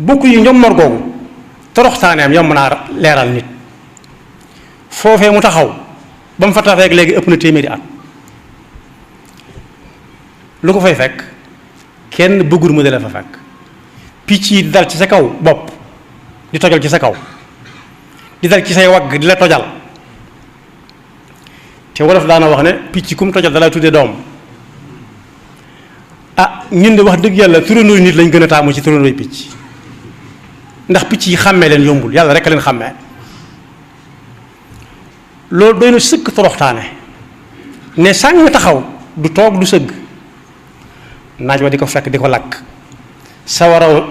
bokk yi ñoom mor googu toroxtaaneem yomb naa leeral nit foofee mu taxaw ba mu fa taxawee ak léegi ëpp na téeméeri at lu ko fay fekk kenn bëggul mu de la fa fekk picc yi di dal ci sa kaw bopp di tojal ci sa kaw di dal ci say wagg di la tojal te wolof daana wax ne picc kum tojal dalay tuddee doom ah ñun de wax dëgg yàlla turandooy nit lañ gën a taamu ci turandooy picc ndax picc yi xàmmee leen yombul yàlla rek a leen xàmmee loolu doy na sëkk toroxtaane ne sàng taxaw du toog du sëgg naaj wa di ko fekk di ko lakk sawaraw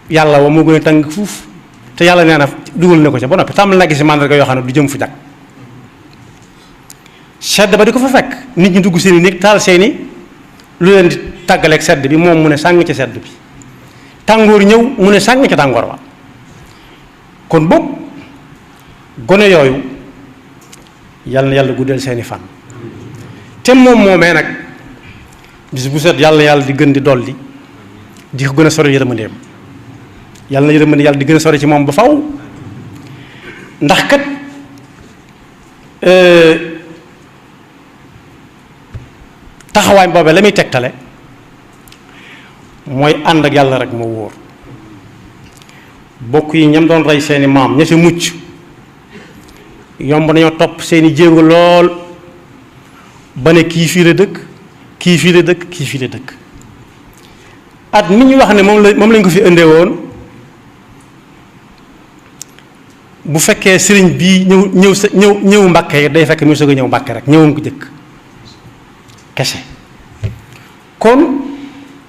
yàlla wa moo gën a tàng fuuf te yàlla nee na dugal na ko ca ba noppi tàmbali naa gis màndarga yoo xam ne du jëm fu jag sedd ba di ko fa fekk nit ñi dugg seeni néeg taal seeni lu leen di tàggaleeg sedd bi moom mu ne sàng ca sedd bi tàngoor ñëw mu ne sàng ca tàngoor wa kon boog gone yooyu yàlla na yàlla guddal seeni fan te moom moomee nag bis bu set yàlla di gën di dolli di ko gën a sori yërmandeem yàlla na yërmande yàlla di gën a sori ci moom ba faw ndax kat taxawaay boobee la muy tegtale mooy ànd ak yàlla rek moo wóor bokk yi ñam doon rey seeni maam ña ca mucc yomb nañoo topp seeni jéego lool ba ne kii fii la dëkk kii fii la dëkk kii fii la dëkk at mi ñu wax ne moom lañ ko fi indee woon bu fekkee sëriñ bii ñëw Mbàkke day fekk mu soog a ñëw Mbàkke rek ñëwam ko jëkk kese kon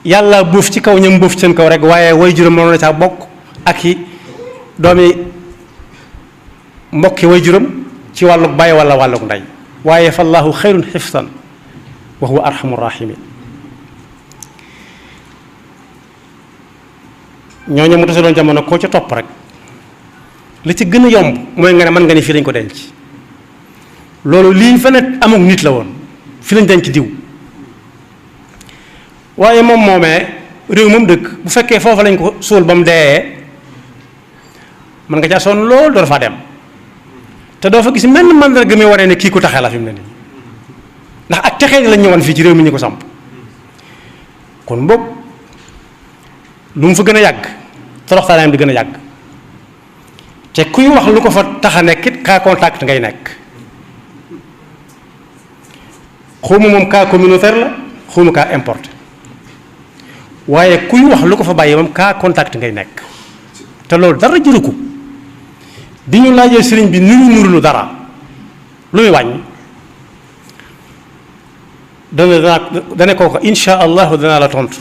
yàlla buuf ci kaw ñam buuf ci seen kaw rek waaye way juróom moom la caa bokk ak i doomi mbokki way juróom ci wàlluk bàyyi wala wàlluk ndey waaye fa allahu xayrun xifsan wa huwa arhamu rahimin ñooñu mu tase doon jamono koo ca topp rek li ci gën a yomb mooy nga ne mën nga ni fii lañ ko denc loolu lii fa ne amuk nit la woon fii lañ denc diw waaye moom moomee réew moom dëkk bu fekkee foofa lañ ko suul ba mu dee mën nga caa sonn lool doo faa dem te doo fa gis menn mandarga mi waree ne kii ku taxee la fi mu ne nii ndax ak texee lañ ñëwoon fii ci réew mi ñu ko samp kon boog lu mu fa gën a yàgg toroxtaanam di gën a yàgg te kuy wax lu ko fa tax a nekk it cas contact ngay nekk xawma moom cas communautaire la xawma cas importé waaye kuy wax lu ko fa bàyyi moom cas contact ngay nekk te loolu dara jëru ko bi ñu laajee sëriñ bi nuru dara lu muy wàññi dana kooko insha allahu danaa la tontu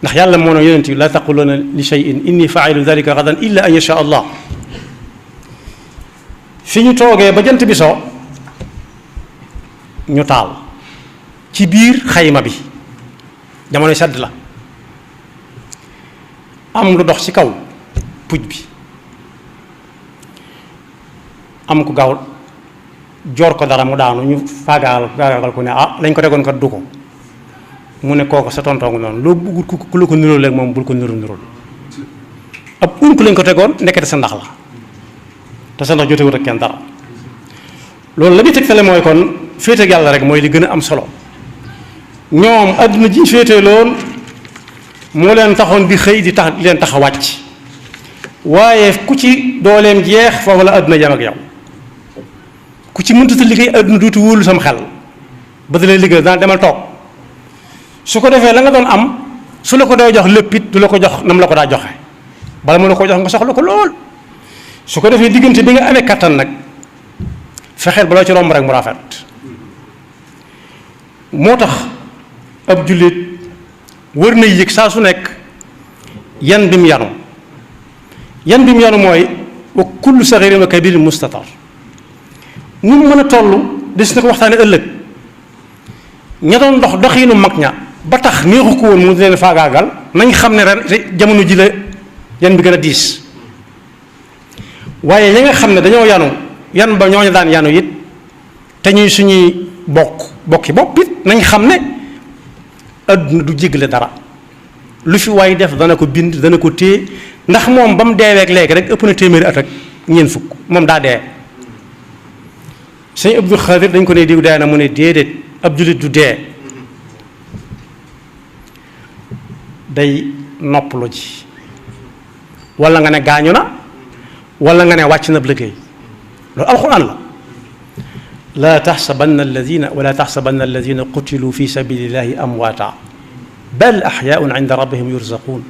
ndax yàlla moo ne yonent bi la taquluna li shay'in inni fa'ilu dhalika gadan illa an yasha allah fi ñu toogee ba jant bi so ñu taal ci biir xayma bi jamono sedd la am lu dox ci kaw puj bi am ko gaaw joor ko dara mu daanu ñu faagaagal ko ne lañ ko tegoon kat du ko mu ne kooku sa tontongu noonu loo bëggul ku la ko niroo léegi moom bul ko nirool ab un ku lañ ko tegoon nekkete sa ndax la te sa ndax jotewut ak kenn dara loolu la muy tegtale mooy kon féete ak yàlla rek mooy li gën a am solo ñoom adduna ji féete loon moo leen taxoon di xëy di leen tax a wàcc waaye ku ci dooleem jeex foofu la adduna jam ak yow ku ci mëntuta liggéey adduna duuti wóolu sam xel ba da lay liggéey daan demal toog su ko defee la nga doon am su la ko dee jox lépp it du la ko jox nam la ko daa joxe bala mu la ko jox nga soxla ko lool su ko defee diggante bi nga amee kattan nag fexeel ba loo ci romb rek mu rafet moo tax ab jullit wër na yëg saa su nekk yan bi mu yanu mooy wa kullu saxirin wa kabirin mustatar nu mu mën a toll des na ko waxtaane ëllëg ña doon doxiinu mag ña ba tax neexu ko woon mu di leen faagaagal nañ xam ne ren jamono ji la yan bi gën a diis waaye ña nga xam ne dañoo yan ba ñooñu daan yanu it te ñuy suñuy bokki bopp it nañ xam ne adduna du jéggale dara lu fi waay def dana ko bind dana ko téye ndax moom ba mu deeweek léegi rek ëpp na téeméeri at ak ñeent fukk moom daa dee. sëñ Abdul Xaadir dañ ko ne diw dee na mu ne déedéet ab jullit du dee day noppalu ji wala nga ne gaañu na wala nga ne wàcc na liggéey loolu alxuraan la. laa taxsabanna alladina qutilu fi sabilillahi amwaata bal axyaun inda rabbihim yurzaquun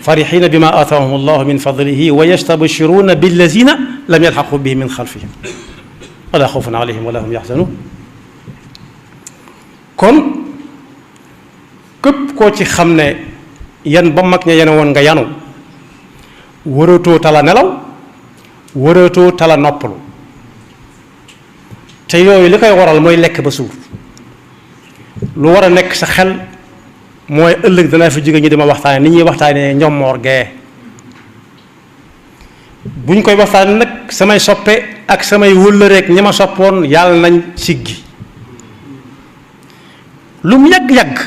farixina bima aataahum allahu min fadlihi wa yastabshiruna billadina lam yalxaqu bihim min xalfihim wala xawfun alayhim wala hum yaxzanuun. kon képp koo ci xam ne yan ba mag ña yene woon nga yanu waratoo tala nelaw waratoo tala noppalu te yooyu li koy waral mooy lekk ba suur. lu war a nekk sa xel mooy ëllëg danaa fi jóge ñu dima waxtaane ni ñuy waxtaane ñoom moor gee bu ñu koy waxtaane nag samay soppe ak samay wëllëreek ñi ma soppoon yàlla nañ siggi lu mu yàgg-yàgg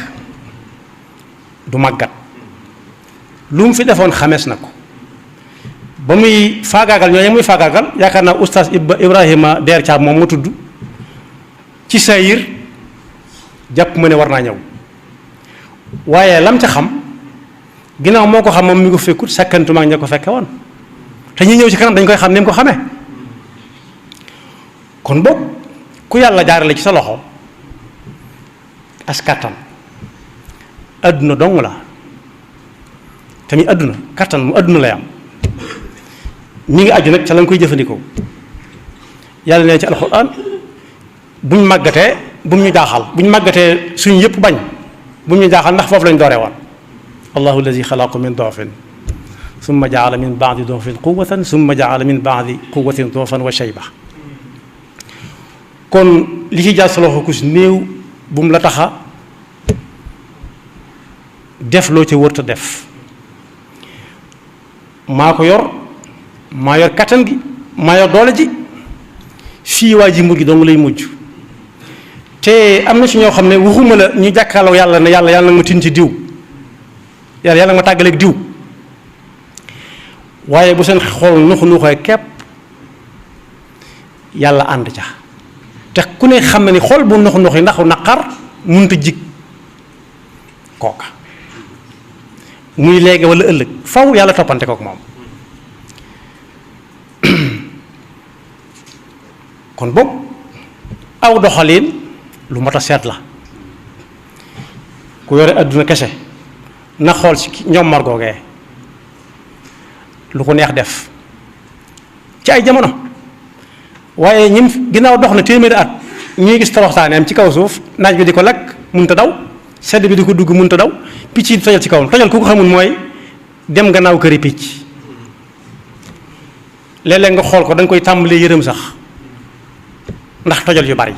du màggat lu mu fi defoon xamees na ko ba muy faagaagal ñooñu muy faagaagal yaakaar naa oustaz Ibrahima Der Thiam moom ma tudd ci sayir jàpp ma ne war naa ñëw waaye lam ca xam ginnaaw moo ko xam moom mi ko fekkut sakkantuma ak ña ko fekke woon te ñi ñëw ci kanam dañ koy xam ni mu ko xamee. kon boog ku yàlla jaarale ci sa loxo as kàttan adduna dong la tamit adduna kàttan mu adduna lay am mi ngi aju nag ca la nga koy jëfandikoo. yàlla nee ci alxuraan buñ màggatee bu mu ñu jaaxal buñ màggatee suñu yëpp bañ bu mu ñu jaaxal ndax foofu lañ dooree woon. allahu alladi xalaqa min doofin summa jaala min baadi doofin quwatan summa jaala min baadi quwatin doofan wa shayba. kon li ci jaar sa loxo ku si néew bu mu la taxa def loo ca wërta def. maa ko yor maa yor kattan gi maa yor doole ji fii waa ji mujj dong lay mujj te am na ci ñoo xam ne waxuma la ñu jàkkaarloo yàlla ne yàlla nag ma tin ci diw yàlla nag ma tàggaleeg diw waaye bu seen xool nuxu nuxooy kepp yàlla ànd ca te ku ne xam na ni xool bu nuxu nuxi ndax naqar mënut a jig kooka muy léegi wala ëllëg faw yàlla toppante kook moom. kon boog aw doxalin lu mat a seet la ku yore adduna kese na xool ci ñoom mar googee lu ko neex def ci ay jamono waaye ñim ginnaaw dox na téeméeri at ñuy gis toroxtaaneem ci kaw suuf naaj bi di ko lakk mënut a daw sedd bi di ko dugg mënut a daw picc yi tojal ci kawam tojal ku ko xamul mooy dem gannaaw këri picc léeg-léeg nga xool ko da nga koy tàmbalee yërëm sax ndax tojal yu bari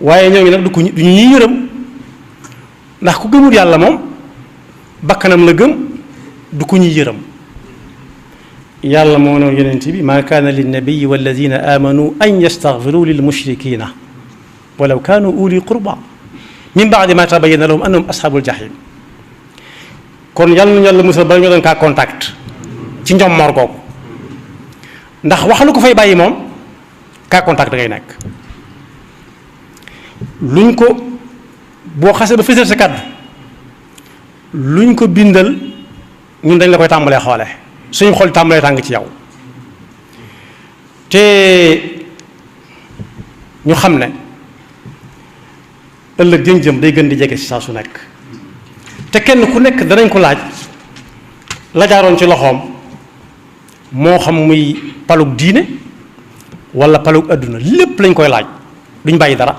waaye ñoo ngi nag du ñu ñuy yërëm ndax ku gëmul yàlla moom bakkanam la gëm du ko ñuy yërëm. yàlla moo noonu yonent bi maa kaana linnabiyi walladina amanu an yastaghfiru lil mushrikina walaw kaanu uli qurba min baadi ma tabayyana lahum annahum ashabul jahim. kon yàlla nañu yàlla musal ba ñu doon kaa contact ci njom mor googu ndax wax lu ko fay bàyyi moom kaa contact da ngay nekk luñ ko boo xasee ba fësal sa kàddu luñ ko bindal ñun dañ la koy tàmbalee xoole suñu xol tàmbalee tàng ci yow te ñu xam ne ëllëg jëm day gën di jege si saa su nekk te kenn ku nekk danañ ko laaj la jaaroon ci loxoom moo xam muy palug diine wala palug adduna lépp lañ koy laaj duñ bàyyi dara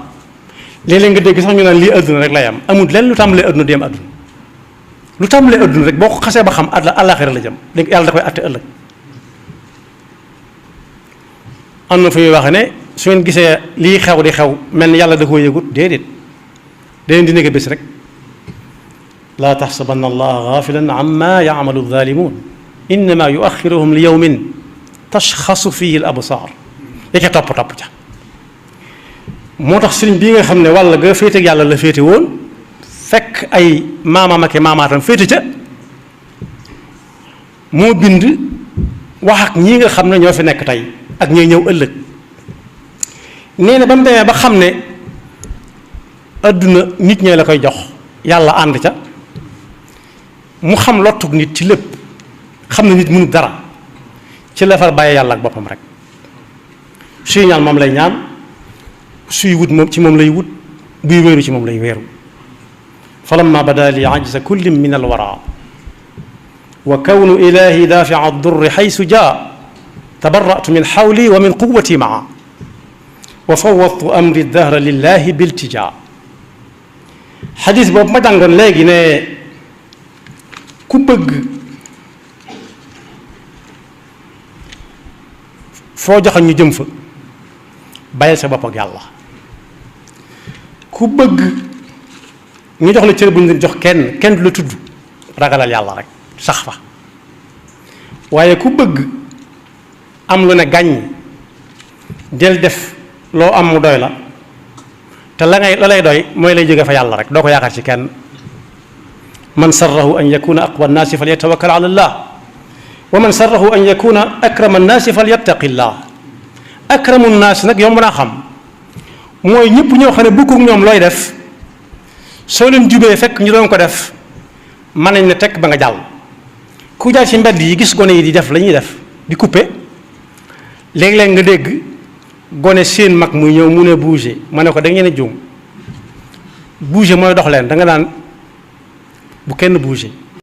léeg-léeg nga dégg sax ñu naan lii adduna rek lay am amul lenn lu tàmbalee adduna di am adduna lu tàmbalee adduna rek boo ko xasee ba xam àllaaxira la jëm léegi yàlla da koy àtte ëllëg. am na fu ñuy wax ne su ngeen gisee lii xew di xew mel ni yàlla da koo yëgut déedéet da leen di nekk bés rek laa taxsabanna allaha gaafilan amma yaamalu zaalimuun innama yuaxiruhum li yawmin tashxasu fihi al absaar yake topp ca moo tax sëriñ bii nga xam ne wàll ga féete ak yàlla la féete woon fekk ay maamam ak maamaatam féete ca moo bind wax ak ñi nga xam ne ñoo fi nekk tey ak ñooy ñëw ëllëg nee na ba mu demee ba xam ne adduna nit ñee la koy jox yàlla ànd ca mu xam lottug nit ci lépp xam ne nit mënut dara ci la far bàyyi yàlla ak boppam rek suy ñaan moom lay ñaan suy wut moom ci moom lay wut buy wéeru ci moom lay wéeru falamma bada li ajza kullin min alwara wa kawnu ilahi dafia durri xaysu jaa tabaratu min xawli wa min quwati maa wa fawwadtu amri dahra lillahi biltijaa xadis boobu ma jàngoon léegi ne ku bëgg foo joxoon ñu jëm fa bàyyil sa bopp ak yàlla ku bëgg ñu jox la cër bu ñu jox kenn du la tudd ragalal yàlla rek sax fa waaye ku bëgg am lu ne gàññ del def loo am mu doy la te la lay doy mooy lay jóge fa yàlla rek doo ko yaakaar ci kenn man sarrahu an yakuna aqwa nnaasi falyatawakkal ala allah wa man sarrahu an yakuna akrama nnaasi falyattaqi llah akramu nnaasi nag yomb naa xam mooy ñëpp ñoo xam ne bukku ñoom looy def soo leen jubee fekk ñu doon ko def mën nañ ne tekk ba nga jàll ku jaar ci mbedd yi gis gone yi di def la ñuy def di coupé léeg-léeg nga dégg gone seen mag muy ñëw mu ne bouger ma ne ko da ngeen a juum bouger mooy dox leen da nga naan bu kenn bouger